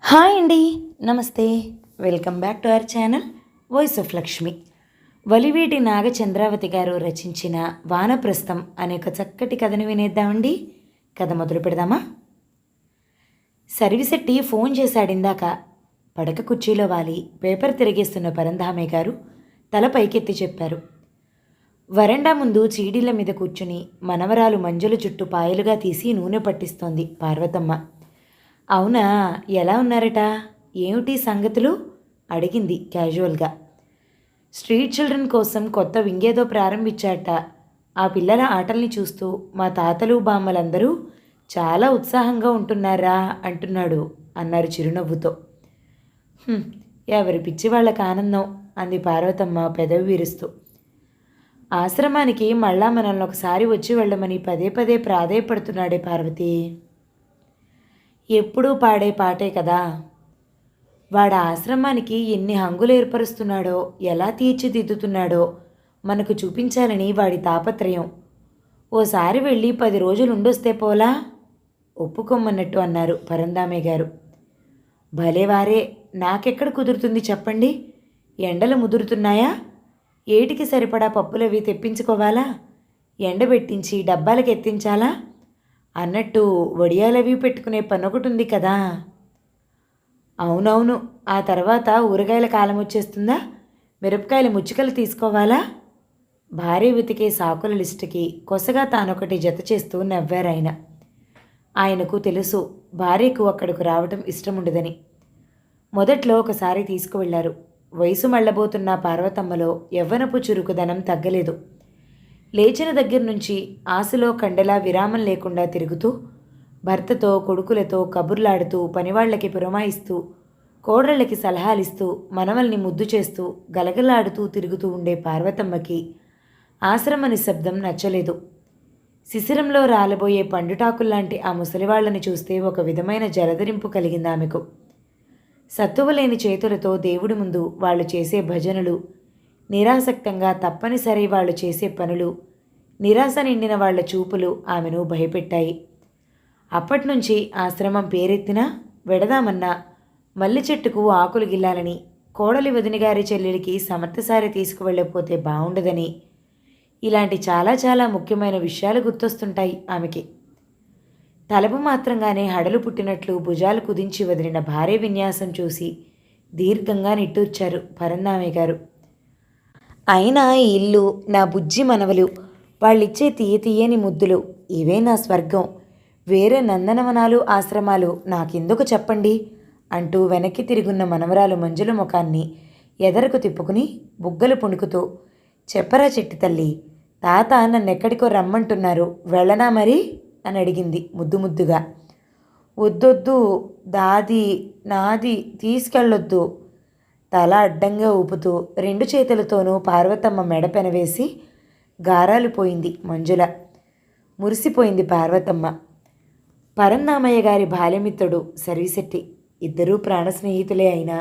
Hi అండి. నమస్తే. Welcome back to our channel voice of Lakshmi. Valiveti Nagachandravathi గారు రచించిన వానప్రస్థం అనే ఒక చక్కటి కథను వినేద్దామండి. కథ మొదలు పెడదామా? సర్విసెట్టి ఫోన్ చేశాడిందాక. పడక కుర్చీలో వాలి పేపర్ తిరిగేస్తున్న పరంధామయ్య గారు తల పైకెత్తి చెప్పారు. వరండా ముందు చీడీల మీద కూర్చుని మనవరాలు మంజుల చుట్టూ పాయలుగా తీసి నూనె పట్టిస్తోంది పార్వతమ్మ. అవునా, ఎలా ఉన్నారట? ఏమిటి సంగతులు? అడిగింది క్యాజువల్గా. స్ట్రీట్ చిల్డ్రన్ కోసం కొత్త వింగేదో ప్రారంభించాట. ఆ పిల్లల ఆటల్ని చూస్తూ మా తాతలు బామ్మలందరూ చాలా ఉత్సాహంగా ఉంటున్నారా అంటున్నాడు అన్నారు చిరునవ్వుతో. ఎవరి పిచ్చి వాళ్ళకి ఆనందం అంది పార్వతమ్మ పెదవి విరుస్తూ. ఆశ్రమానికి మళ్ళా మనల్ని ఒకసారి వచ్చి వెళ్ళమని పదే పదే ప్రాధేయపడుతున్నాడే పార్వతి. ఎప్పుడూ పాడే పాటే కదా. వాడు ఆశ్రమానికి ఎన్ని హంగులు ఏర్పరుస్తున్నాడో, ఎలా తీర్చిదిద్దుతున్నాడో మనకు చూపించాలని వాడి తాపత్రయం. ఓసారి వెళ్ళి 10 రోజులు ఉండొస్తే పోలా? ఒప్పుకోమన్నట్టు అన్నారు పరందామయ్య గారు. భలేవారే, నాకెక్కడ కుదురుతుంది చెప్పండి. ఎండలు ముదురుతున్నాయా? ఏటికి సరిపడా పప్పులవి తెప్పించుకోవాలా? ఎండబెట్టించి డబ్బాలకు ఎత్తించాలా? అన్నట్టు వడియాలవి పెట్టుకునే పనొకటి ఉంది కదా. అవునవును, ఆ తర్వాత ఊరగాయల కాలం వచ్చేస్తుందా? మిరపకాయల ముచ్చుకలు తీసుకోవాలా? భార్య వెతికే సాకుల లిస్టుకి కొసగా తానొకటి జత చేస్తూ నవ్వారాయన. ఆయనకు తెలుసు భార్యకు అక్కడకు రావటం ఇష్టముండదని. మొదట్లో ఒకసారి తీసుకువెళ్లారు. వయసు మళ్ళబోతున్న పార్వతమ్మలో యవ్వనపు చురుకుదనం తగ్గలేదు. లేచిన దగ్గర నుంచి ఆశలో కండలా విరామం లేకుండా తిరుగుతూ, భర్తతో కొడుకులతో కబుర్లాడుతూ, పనివాళ్లకి పురమాయిస్తూ, కోడళ్ళకి సలహాలిస్తూ, మనవల్ని ముద్దు చేస్తూ, గలగలాడుతూ తిరుగుతూ ఉండే పార్వతమ్మకి ఆశ్రమ నిశ్శబ్దం నచ్చలేదు. శిశిరంలో రాలబోయే పండుటాకుల్లాంటి ఆ ముసలివాళ్లని చూస్తే ఒక విధమైన జలధరింపు కలిగింది ఆమెకు. సత్తువలేని చేతులతో దేవుడి ముందు వాళ్ళు చేసే భజనలు, నిరాసక్తంగా తప్పనిసరి వాళ్ళు చేసే పనులు, నిరాశ నిండిన వాళ్ల చూపులు ఆమెను భయపెట్టాయి. అప్పట్నుంచి ఆశ్రమం పేరెత్తినా, వెడదామన్నా మల్లి చెట్టుకు ఆకులు గిల్లాలని, కోడలి వదినగారి చెల్లెలికి సమర్థసారి తీసుకువెళ్ళకపోతే బాగుండదని, ఇలాంటి చాలా చాలా ముఖ్యమైన విషయాలు గుర్తొస్తుంటాయి ఆమెకి. తలపు మాత్రంగానే హడలు పుట్టినట్లు భుజాలు కుదించి వదిలిన భార్య విన్యాసం చూసి దీర్ఘంగా నిట్టూర్చారు పరందామయ్య గారు. అయినా ఈ ఇల్లు, నా బుజ్జి మనవలు, వాళ్ళిచ్చే తీయని ముద్దులు, ఇవే నా స్వర్గం. వేరే నందనవనాలు ఆశ్రమాలు నాకెందుకు చెప్పండి అంటూ వెనక్కి తిరుగున్న మనవరాలు మంజుల ముఖాన్ని ఎదరకు తిప్పుకుని బుగ్గలు పుణుకుతూ, చెప్పరా చెట్టి తల్లి, తాత నన్నెక్కడికో రమ్మంటున్నారు, వెళ్ళనా మరి అని అడిగింది ముద్దు ముద్దుగా. వద్దొద్దు దాది, నాది, తీసుకెళ్ళొద్దు. తల అడ్డంగా ఊపుతూ 2 చేతులతోనూ పార్వతమ్మ మెడ పెనవేసి గారాలు పోయింది మంజుల. మురిసిపోయింది పార్వతమ్మ. పరందామయ్య గారి బాల్యమిత్రుడు సర్విసెట్టి. ఇద్దరూ ప్రాణ స్నేహితులే అయినా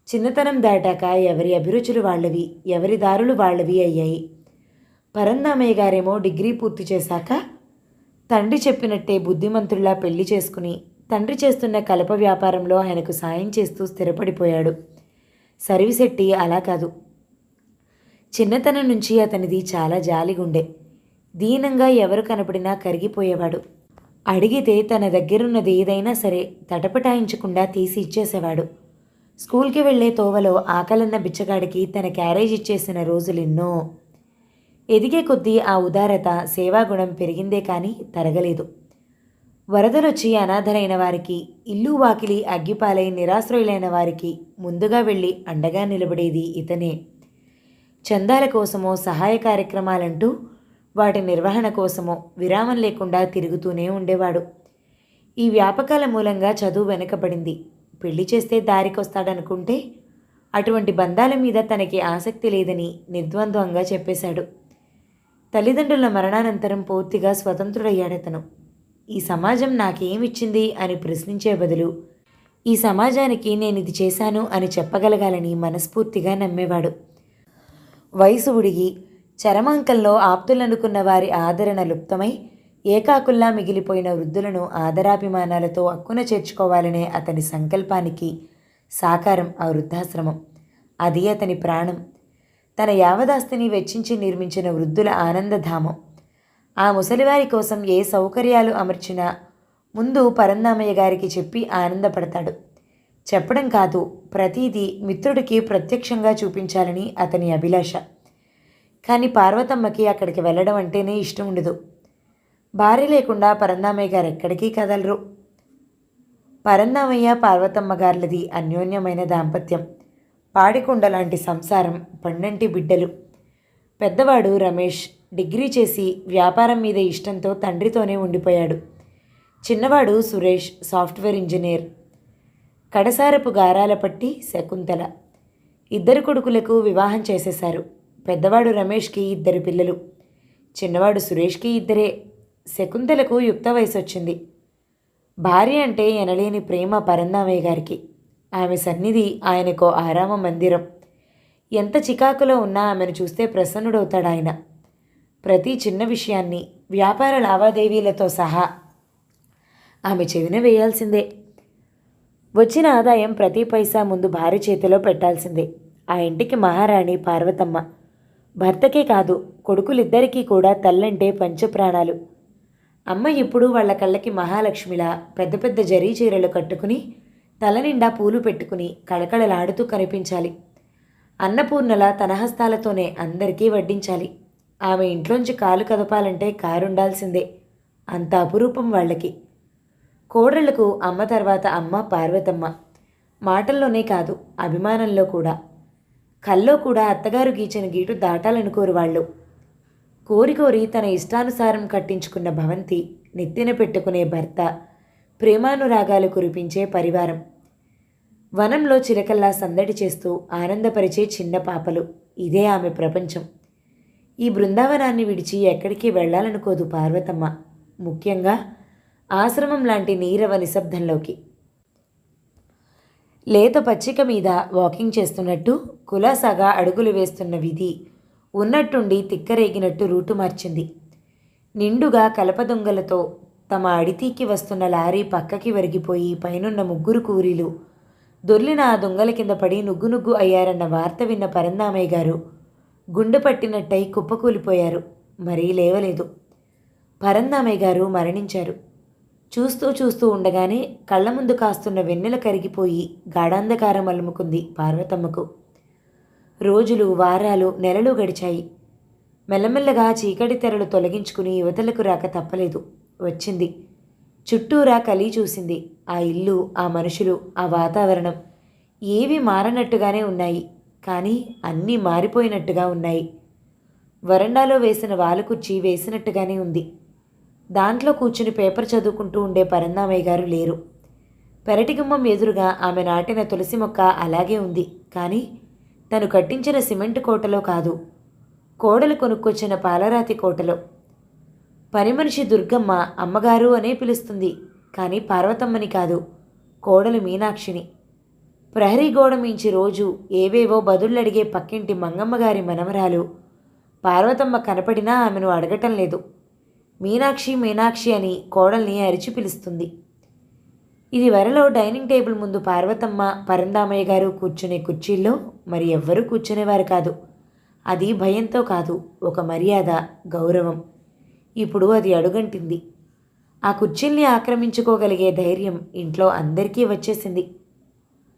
చిన్నతనం దాటాక ఎవరి అభిరుచులు వాళ్ళవి, ఎవరి దారులు వాళ్ళవి అయ్యాయి. పరందామయ్య గారేమో డిగ్రీ పూర్తి చేశాక తండ్రి చెప్పినట్టే బుద్ధిమంతుల్లా పెళ్లి చేసుకుని తండ్రి చేస్తున్న కలప వ్యాపారంలో ఆయనకు సాయం చేస్తూ స్థిరపడిపోయాడు. సర్విసెట్టి అలా కాదు. చిన్నతనం నుంచి అతనిది చాలా జాలిగుండె. దీనంగా ఎవరు కనపడినా కరిగిపోయేవాడు. అడిగితే తన దగ్గరున్నది ఏదైనా సరే తటపటాయించకుండా తీసి ఇచ్చేసేవాడు. స్కూల్కి వెళ్లే తోవలో ఆకలన్న బిచ్చగాడికి తన క్యారేజ్ ఇచ్చేసిన రోజులెన్నో. ఎదిగే కొద్దీ ఆ ఉదారత, సేవాగుణం పెరిగిందే కానీ తరగలేదు. వరదలొచ్చి అనాథలైన వారికి, ఇల్లు వాకిలి అగ్గిపాలై నిరాశ్రయులైన వారికి ముందుగా వెళ్ళి అండగా నిలబడేది ఇతనే. చందాల కోసమో, సహాయ కార్యక్రమాలంటూ వాటి నిర్వహణ కోసమో విరామం లేకుండా తిరుగుతూనే ఉండేవాడు. ఈ వ్యాపకాల మూలంగా చదువు వెనుకబడింది. పెళ్లి చేస్తే దారికొస్తాడనుకుంటే అటువంటి బంధాల మీద తనకి ఆసక్తి లేదని నిర్ద్వంద్వంగా చెప్పేశాడు. తల్లిదండ్రుల మరణానంతరం పూర్తిగా స్వతంత్రుడయ్యాడతను. ఈ సమాజం నాకేమిచ్చింది అని ప్రశ్నించే బదులు ఈ సమాజానికి నేను ఇది చేశాను అని చెప్పగలగాలని మనస్ఫూర్తిగా నమ్మేవాడు. వయసు ఉడిగి చరమాంకంలో ఆప్తులనుకున్న వారి ఆదరణ లుప్తమై ఏకాకుల్లా మిగిలిపోయిన వృద్ధులను ఆదరాభిమానాలతో అక్కున చేర్చుకోవాలనే అతని సంకల్పానికి సాకారం ఆ వృద్ధాశ్రమం. అది అతని ప్రాణం. తన యావదాస్తిని వెచ్చించి నిర్మించిన వృద్ధుల ఆనందధామం. ఆ ముసలివారి కోసం ఏ సౌకర్యాలు అమర్చినా ముందు పరంధామయ్య గారికి చెప్పి ఆనందపడతాడు. చెప్పడం కాదు, ప్రతిదీ మిత్రుడికి ప్రత్యక్షంగా చూపించాలని అతని అభిలాష. కానీ పార్వతమ్మకి అక్కడికి వెళ్ళడం అంటేనే ఇష్టం ఉండదు. భార్య లేకుండా పరంధామయ్య గారు ఎక్కడికి కదలరు. పరంధామయ్య పార్వతమ్మ గారులది అన్యోన్యమైన దాంపత్యం. పాడికొండ లాంటి సంసారం, పండంటి బిడ్డలు. పెద్దవాడు రమేష్ డిగ్రీ చేసి వ్యాపారం మీద ఇష్టంతో తండ్రితోనే ఉండిపోయాడు. చిన్నవాడు సురేష్ సాఫ్ట్వేర్ ఇంజనీర్. కడసారపు గారాల పట్టి శకుంతల. ఇద్దరు కొడుకులకు వివాహం చేసేశారు. పెద్దవాడు రమేష్కి 2 పిల్లలు, చిన్నవాడు సురేష్కి 2. శకుంతలకు యుక్త వయసు వచ్చింది. భార్య అంటే ఎనలేని ప్రేమ పరంధామయ్య గారికి. ఆమె సన్నిధి ఆయనకో ఆరామ మందిరం. ఎంత చికాకులో ఉన్నా ఆమెను చూస్తే ప్రసన్నుడవుతాడు ఆయన. ప్రతి చిన్న విషయాన్ని వ్యాపార లావాదేవీలతో సహా ఆమె చెవిన వేయాల్సిందే. వచ్చిన ఆదాయం ప్రతి పైసా ముందు భార్య చేతిలో పెట్టాల్సిందే. ఆ ఇంటికి మహారాణి పార్వతమ్మ. భర్తకే కాదు, కొడుకులిద్దరికీ కూడా తల్లంటే పంచప్రాణాలు. అమ్మ ఇప్పుడు వాళ్ళ కళ్ళకి మహాలక్ష్మిలా పెద్ద పెద్ద జరీ చీరలు కట్టుకుని తల నిండా పూలు పెట్టుకుని కళకళలాడుతూ కనిపించాలి. అన్నపూర్ణలా తన హస్తాలతోనే అందరికీ వడ్డించాలి. ఆమె ఇంట్లోంచి కాలు కదపాలంటే కారుండాల్సిందే. అంత అపురూపం వాళ్ళకి. కోడళ్లకు అమ్మ తర్వాత అమ్మ పార్వతమ్మ. మాటల్లోనే కాదు, అభిమానంలో కూడా. కల్లో కూడా అత్తగారు గీచిన గీటు దాటాలనుకోరు వాళ్ళు. కోరి కోరి తన ఇష్టానుసారం కట్టించుకున్న భవంతి, నెత్తిన పెట్టుకునే భర్త, ప్రేమానురాగాలు కురిపించే పరివారం. వనంలో చిలకల్లా సందడి చేస్తూ ఆనందపరిచే చిన్న పాపలు. ఇదే ఆమె ప్రపంచం. ఈ బృందావనాన్ని విడిచి ఎక్కడికి వెళ్ళాలనుకోదు పార్వతమ్మ. ముఖ్యంగా ఆశ్రమం లాంటి నీరవ నిశ్శబ్దంలోకి. లేత పచ్చిక మీద వాకింగ్ చేస్తున్నట్టు కులాసాగా అడుగులు వేస్తున్న విధి ఉన్నట్టుండి తిక్కరేగినట్టు రూటు మార్చింది. నిండుగా కలపదొంగలతో తమ అడితీకి వస్తున్న లారీ పక్కకి వరిగిపోయి పైనున్న 3 కూలీలు దొర్లిన ఆ దొంగల కింద పడి నుగ్గు అయ్యారన్న వార్త విన్న పరంధామయ్య గారు గుండె పట్టినట్టయి కుప్పకూలిపోయారు. మరీ లేవలేదు. పరంధామయ్య గారు మరణించారు. చూస్తూ చూస్తూ ఉండగానే కళ్ళ ముందు కాస్తున్న వెన్నెల కరిగిపోయి గాఢాంధకారం అలుముకుంది పార్వతమ్మకు. రోజులు, వారాలు, నెలలు గడిచాయి. మెల్లమెల్లగా చీకటి తెరలు తొలగించుకుని యువతలకు రాక తప్పలేదు. వచ్చింది. చుట్టూరా కలి చూసింది. ఆ ఇల్లు, ఆ మనుషులు, ఆ వాతావరణం ఏవి మారనట్టుగానే ఉన్నాయి. కానీ అన్నీ మారిపోయినట్టుగా ఉన్నాయి. వరండాలో వేసిన వాలుకుర్చీ వేసినట్టుగానే ఉంది. దాంట్లో కూర్చుని పేపర్ చదువుకుంటూ ఉండే పరంధామయ్య గారు లేరు. పెరటిగుమ్మం ఎదురుగా ఆమె నాటిన తులసి మొక్క అలాగే ఉంది. కానీ తను కట్టించిన సిమెంట్ కోటలో కాదు, కోడలు కొనుక్కొచ్చిన పాలరాతి కోటలో. పని మనిషి దుర్గమ్మ అమ్మగారు అనే పిలుస్తుంది. కానీ పార్వతమ్మని కాదు, కోడలు మీనాక్షిని. ప్రహరీ గోడ మించి రోజు ఏవేవో బదుళ్ళడిగే పక్కింటి మంగమ్మగారి మనవరాలు పార్వతమ్మ కనపడినా ఆమెను అడగటం లేదు. మీనాక్షి మీనాక్షి అని కోడల్ని అరిచి పిలుస్తుంది. ఇది వరలో డైనింగ్ టేబుల్ ముందు పార్వతమ్మ, పరంధామయ్య గారు కూర్చునే కుర్చీల్లో మరి ఎవ్వరూ కూర్చునేవారు కాదు. అది భయంతో కాదు, ఒక మర్యాద, గౌరవం. ఇప్పుడు అది అడుగంటింది. ఆ కుర్చీల్ని ఆక్రమించుకోగలిగే ధైర్యం ఇంట్లో అందరికీ వచ్చేసింది.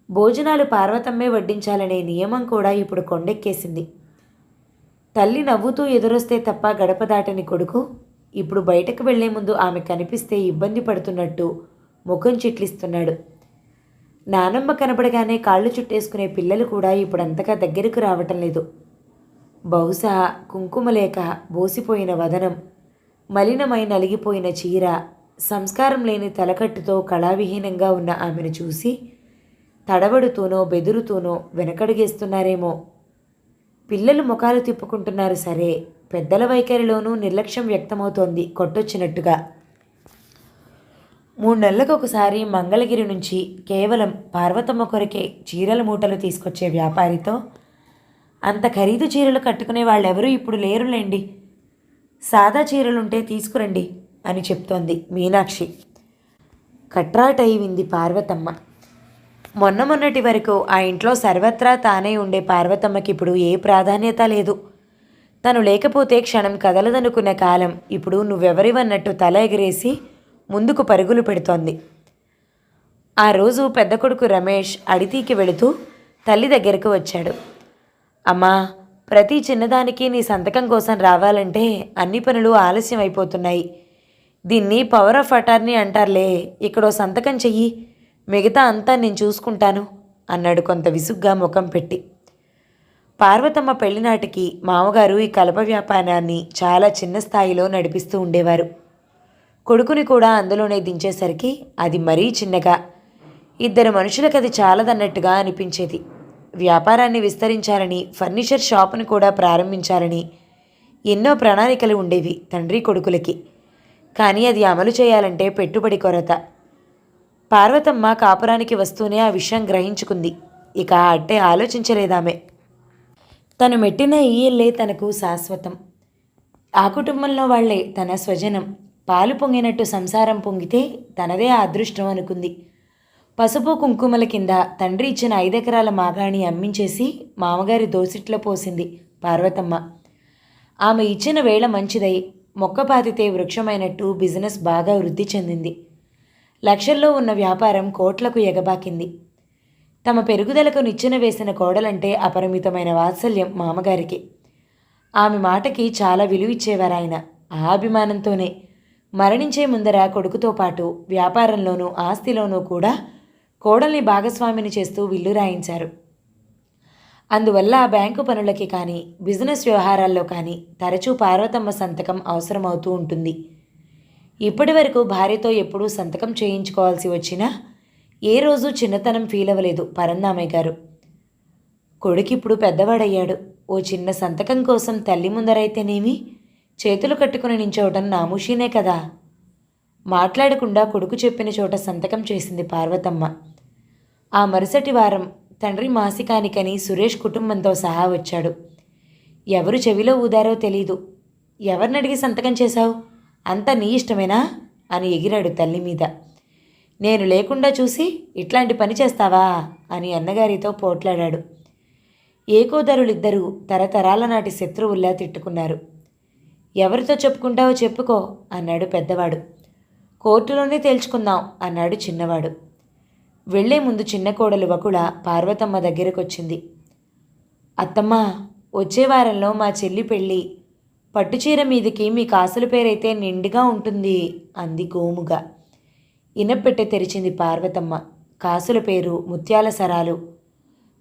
భోజనాలు పార్వతమ్మే వడ్డించాలనే నియమం కూడా ఇప్పుడు కొండెక్కేసింది. తల్లి నవ్వుతూ ఎదురొస్తే తప్ప గడప దాటని కొడుకు ఇప్పుడు బయటకు వెళ్లే ముందు ఆమె కనిపిస్తే ఇబ్బంది పడుతున్నట్టు ముఖం చిట్లిస్తున్నాడు. నానమ్మ కనపడగానే కాళ్ళు చుట్టేసుకునే పిల్లలు కూడా ఇప్పుడు అంతగా దగ్గరకు రావటం లేదు. బహుశా కుంకుమ లేక బోసిపోయిన వదనం, మలినమై నలిగిపోయిన చీర, సంస్కారం లేని తలకట్టుతో కళావిహీనంగా ఉన్న ఆమెను చూసి తడబడుతూనో బెదురుతూనో వెనకడుగేస్తున్నారేమో. పిల్లలు ముఖాలు తిప్పుకుంటున్నారు సరే, పెద్దల వైఖరిలోనూ నిర్లక్ష్యం వ్యక్తమవుతోంది కొట్టొచ్చినట్టుగా. 3 నెలలకు ఒకసారి మంగళగిరి నుంచి కేవలం పార్వతమ్మ కొరకే చీరల మూటలు తీసుకొచ్చే వ్యాపారితో అంత ఖరీదు చీరలు కట్టుకునే వాళ్ళెవరూ ఇప్పుడు లేరులేండి. సాదా చీరలుంటే తీసుకురండి అని చెప్తోంది మీనాక్షి. కట్రాటయింది పార్వతమ్మ. మొన్నటి వరకు ఆ ఇంట్లో సర్వత్రా తానే ఉండే పార్వతమ్మకి ఇప్పుడు ఏ ప్రాధాన్యత లేదు. తను లేకపోతే క్షణం కదలదనుకున్న కాలం ఇప్పుడు నువ్వెవరివన్నట్టు తల ఎగిరేసి ముందుకు పరుగులు పెడుతోంది. ఆ రోజు పెద్ద కొడుకు రమేష్ అడితికి వెళుతూ తల్లి దగ్గరకు వచ్చాడు. అమ్మా, ప్రతి చిన్నదానికి నీ సంతకం కోసం రావాలంటే అన్ని పనులు ఆలస్యం అయిపోతున్నాయి. దీన్ని పవర్ ఆఫ్ అటార్నీ అంటారులే. ఇక్కడో సంతకం చెయ్యి, మిగతా అంతా నేను చూసుకుంటాను అన్నాడు కొంత విసుగ్గా ముఖం పెట్టి. పార్వతమ్మ పెళ్లినాటికి మామగారు ఈ కలప వ్యాపారాన్ని చాలా చిన్న స్థాయిలో నడిపిస్తూ ఉండేవారు. కొడుకుని కూడా అందులోనే దించేసరికి అది మరీ చిన్నగా, ఇద్దరు మనుషులకు అది చాలదన్నట్టుగా అనిపించేది. వ్యాపారాన్ని విస్తరించాలని, ఫర్నిచర్ షాపుని కూడా ప్రారంభించాలని ఎన్నో ప్రణాళికలు ఉండేవి తండ్రి కొడుకులకి. కానీ అది అమలు చేయాలంటే పెట్టుబడి కొరత. పార్వతమ్మ కాపురానికి వస్తూనే ఆ విషయం గ్రహించుకుంది. ఇక అట్టే ఆలోచించలేదామె. తను మెట్టిన ఈ ఇల్లే తనకు శాశ్వతం. ఆ కుటుంబంలో వాళ్లే తన స్వజనం. పాలు పొంగినట్టు సంసారం పొంగితే తనదే ఆ అదృష్టం అనుకుంది. పసుపు కుంకుమల కింద తండ్రి ఇచ్చిన 5 ఎకరాల మాగాణి అమ్మించేసి మామగారి దోసిట్లో పోసింది పార్వతమ్మ. ఆమె ఇచ్చిన వేళ మంచిదై మొక్క పాతితే వృక్షమైనట్టు బిజినెస్ బాగా వృద్ధి చెందింది. లక్షల్లో ఉన్న వ్యాపారం కోట్లకు ఎగబాకింది. తమ పెరుగుదలకు నిచ్చెన వేసిన కోడలంటే అపరిమితమైన వాత్సల్యం మామగారికి. ఆమె మాటకి చాలా విలువిచ్చేవారాయన. ఆ అభిమానంతోనే మరణించే ముందర కొడుకుతో పాటు వ్యాపారంలోనూ ఆస్తిలోనూ కూడా కోడల్ని భాగస్వామిని చేస్తూ విల్లు రాయించారు. అందువల్ల బ్యాంకు పనులకి కానీ బిజినెస్ వ్యవహారాల్లో కానీ తరచూ పార్వతమ్మ సంతకం అవసరమవుతూ ఉంటుంది. ఇప్పటి వరకు భార్యతో ఎప్పుడూ సంతకం చేయించుకోవాల్సి వచ్చినా ఏ రోజు చిన్నతనం ఫీల్ అవ్వలేదు పరందామయ్య గారు. కొడుకిప్పుడు పెద్దవాడయ్యాడు. ఓ చిన్న సంతకం కోసం తల్లి ముందరైతేనేమి చేతులు కట్టుకుని నించోవటం నామూషీనే కదా. మాట్లాడకుండా కొడుకు చెప్పిన చోట సంతకం చేసింది పార్వతమ్మ. ఆ మరుసటి వారం తండ్రి మాసికానికని సురేష్ కుటుంబంతో సహా వచ్చాడు. ఎవరు చెవిలో ఊదారో తెలీదు. ఎవరినడిగి సంతకం చేశావు? అంతా నీ ఇష్టమేనా అని ఎగిరాడు తల్లి మీద. నేను లేకుండా చూసి ఇట్లాంటి పని చేస్తావా అని అన్నగారితో పోట్లాడాడు. ఏకోదరులిద్దరూ తరతరాల నాటి శత్రువుల్లా తిట్టుకున్నారు. ఎవరితో చెప్పుకుంటావో చెప్పుకో అన్నాడు పెద్దవాడు. కోర్టులోనే తేల్చుకుందాం అన్నాడు చిన్నవాడు. వెళ్లే ముందు చిన్న కోడలు వకుళ పార్వతమ్మ దగ్గరకొచ్చింది. అత్తమ్మ, వచ్చే వారంలో మా చెల్లి పెళ్ళి. పట్టుచీర మీదికి మీ కాసుల పేరైతే నిండుగా ఉంటుంది అంది గోముగా. ఇనప్పెట్టె తెరిచింది పార్వతమ్మ. కాసుల పేరు, ముత్యాల సరాలు.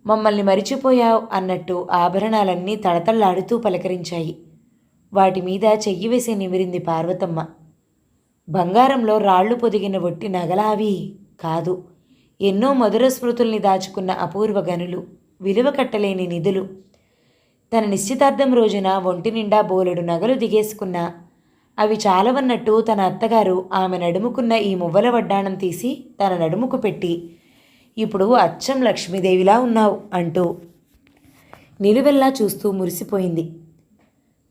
మమ్మల్ని మరిచిపోయావు అన్నట్టు ఆభరణాలన్నీ తడతళ్లాడుతూ పలకరించాయి. వాటి మీద చెయ్యి వేసి నిమిరింది పార్వతమ్మ. బంగారంలో రాళ్లు పొదిగిన ఒట్టి నగలావి కాదు, ఎన్నో మధుర స్మృతుల్ని దాచుకున్న అపూర్వ గనులు, విలువ కట్టలేని నిధులు. తన నిశ్చితార్థం రోజున ఒంటి నిండా బోలెడు నగలు దిగేసుకున్నా అవి చాలవన్నట్టు తన అత్తగారు ఆమె నడుముకున్న ఈ మువ్వల వడ్డాణం తీసి తన నడుముకు పెట్టి, ఇప్పుడు అచ్చం లక్ష్మీదేవిలా ఉన్నావు అంటూ నిలువెల్లా చూస్తూ మురిసిపోయింది.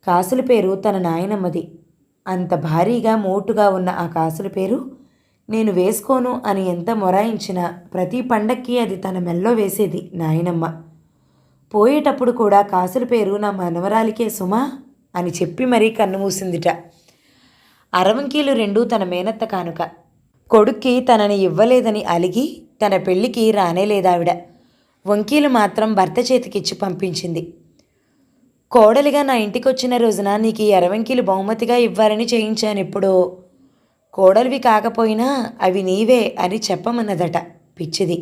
కాసుల పేరు తన నాయనమ్మది. అంత భారీగా మోటుగా ఉన్న ఆ కాసుల పేరు నేను వేసుకోను అని ఎంత మొరాయించినా ప్రతి పండక్కి అది తన మెల్లో వేసేది నాయనమ్మ. పోయేటప్పుడు కూడా కాసుల పేరు నా మనవరాలికే సుమా అని చెప్పి మరీ కన్నుమూసిందిట. అరవంకీలు రెండూ తన మేనత్త కానుక. కొడుక్కి తనని ఇవ్వలేదని అలిగి తన పెళ్లికి రానేలేదావిడ. వంకీలు మాత్రం భర్త చేతికిచ్చి పంపించింది. కోడలిగా నా ఇంటికొచ్చిన రోజున నీకు ఈ అరవంకీలు బహుమతిగా ఇవ్వాలని చేయించాను. ఎప్పుడో కోడలివి కాకపోయినా అవి నీవే అని చెప్పమన్నదట పిచ్చిది.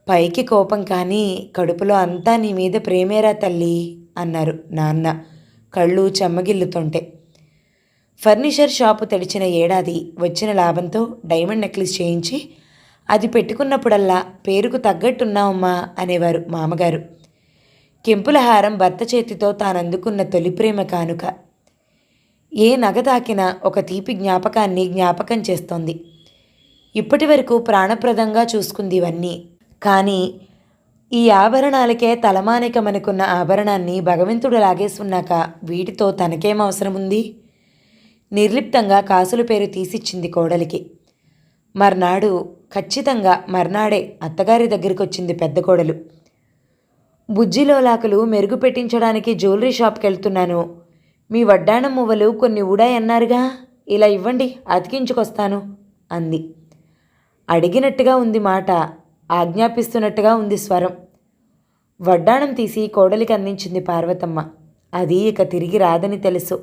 పైకి కోపం కానీ కడుపులో అంతా నీ మీద ప్రేమేరా తల్లి అన్నారు నాన్న కళ్ళు చెమ్మగిల్లుతుంటే. ఫర్నిచర్ షాపు తెరిచిన ఏడాది వచ్చిన లాభంతో డైమండ్ నెక్లెస్ చేయించి అది పెట్టుకున్నప్పుడల్లా పేరుకు తగ్గట్టున్నావమ్మా అనేవారు మామగారు. కెంపుల హారం భర్త చేతితో తానందుకున్న తొలి ప్రేమ కానుక. ఏ నగ తాకినా ఒక తీపి జ్ఞాపకాన్ని జ్ఞాపకం చేస్తోంది. ఇప్పటి వరకు ప్రాణప్రదంగా చూసుకుంది ఇవన్నీ. కానీ ఈ ఆభరణాలకే తలమానికమనుకున్న ఆభరణాన్ని భగవంతుడు లాగేసున్నాక వీటితో తనకేం అవసరం ఉంది? నిర్లిప్తంగా కాసుల పేరు తీసిచ్చింది కోడలికి. మర్నాడే అత్తగారి దగ్గరికి వచ్చింది పెద్ద కోడలు. బుజ్జిలోలాకులు మెరుగు పెట్టించడానికి జ్యువెలరీ షాప్కి వెళ్తున్నాను. మీ వడ్డాణం మువ్వలు కొన్ని ఊడాయన్నారుగా, ఇలా ఇవ్వండి, అతికించుకొస్తాను అంది. అడిగినట్టుగా ఉంది మాట, ఆజ్ఞాపిస్తున్నట్టుగా ఉంది స్వరం. వడ్డాణం తీసి కోడలికి అందించింది పార్వతమ్మ. అది ఇక తిరిగి రాదని తెలుసు.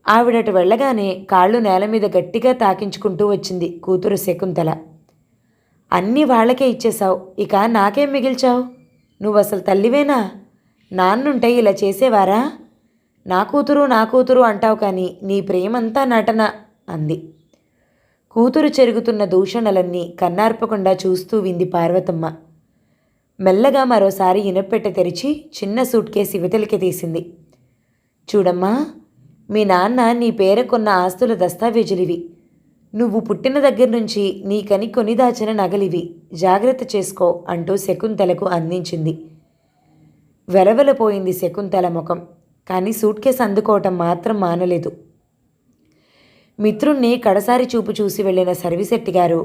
ఆవిడటు వెళ్ళగానే కాళ్ళు నేల మీద గట్టిగా తాకించుకుంటూ వచ్చింది కూతురు శకుంతల. అన్నీ వాళ్ళకే ఇచ్చేశావు, ఇక నాకేం మిగిల్చావు? నువ్వసలు తల్లివేనా? నాన్నుంటే ఇలా చేసేవారా? నా కూతురు అంటావు కానీ నీ ప్రేమంతా నటన అంది. కూతురు చెరుగుతున్న దూషణలన్నీ కన్నార్పకుండా చూస్తూ వింది పార్వతమ్మ. మెల్లగా మరోసారి ఇనప్పెట్టె తెరిచి చిన్న సూట్ కేసు ఇవతలికి తీసింది. చూడమ్మా, మీ నాన్న నీ పేర కొన్న ఆస్తుల దస్తావేజులివి. నువ్వు పుట్టిన దగ్గర నుంచి నీకని కొని దాచిన నగలివి, జాగ్రత్త చేసుకో అంటూ శకుంతలకు అందించింది. వెలవెలపోయింది శకుంతల ముఖం. కానీ సూట్ కేసు అందుకోవటం మాత్రం మానలేదు. మిత్రుణ్ణి కడసారి చూపు చూసి వెళ్ళిన సర్విశెట్టిగారు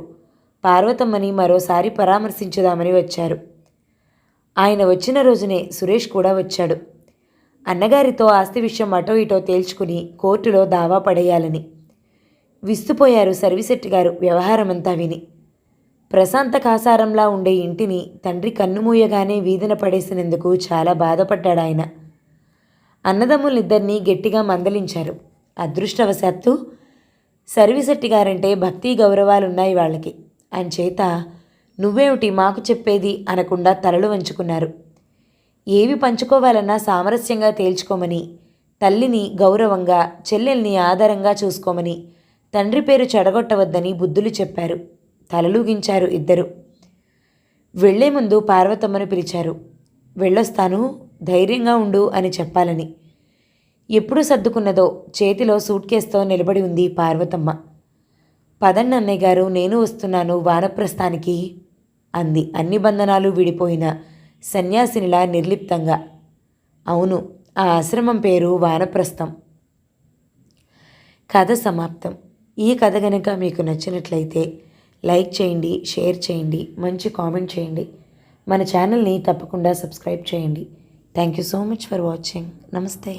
పార్వతమ్మని మరోసారి పరామర్శించుదామని వచ్చారు. ఆయన వచ్చిన రోజునే సురేష్ కూడా వచ్చాడు. అన్నగారితో ఆస్తి విషయం అటో ఇటో తేల్చుకుని కోర్టులో దావా పడేయాలని. విస్తుపోయారు సర్విశెట్టిగారు వ్యవహారమంతా విని. ప్రశాంత కాసారంలా ఉండే ఇంటిని తండ్రి కన్నుమూయగానే వీధిన పడేసినందుకు చాలా బాధపడ్డాడాయన. అన్నదమ్ములిద్దరినీ గట్టిగా మందలించారు. అదృష్టవశాత్తు సర్విశెట్టిగారంటే భక్తి గౌరవాలున్నాయి వాళ్ళకి. అంచేత నువ్వేమిటి మాకు చెప్పేది అనకుండా తలలు వంచుకున్నారు. ఏవి పంచుకోవాలన్నా సామరస్యంగా తేల్చుకోమని, తల్లిని గౌరవంగా, చెల్లెల్ని ఆధారంగా చూసుకోమని, తండ్రి పేరు చెడగొట్టవద్దని బుద్ధులు చెప్పారు. తలలూగించారు ఇద్దరు. వెళ్లే ముందు పార్వతమ్మను పిలిచారు. వెళ్ళొస్తాను, ధైర్యంగా ఉండు అని చెప్పాలని. ఎప్పుడు సర్దుకున్నదో చేతిలో సూట్ కేసుతో నిలబడి ఉంది పార్వతమ్మ. పదండి అన్నయ్య గారు, నేను వస్తున్నాను వానప్రస్థానికి అంది అన్ని బంధనాలు విడిపోయిన సన్యాసినిలా నిర్లిప్తంగా. అవును, ఆ ఆశ్రమం పేరు వానప్రస్థం. కథ సమాప్తం. ఈ కథ గనక మీకు నచ్చినట్లయితే లైక్ చేయండి, షేర్ చేయండి, మంచి కామెంట్ చేయండి. మన ఛానల్ని తప్పకుండా సబ్స్క్రైబ్ చేయండి. Thank you so much for watching. నమస్తే.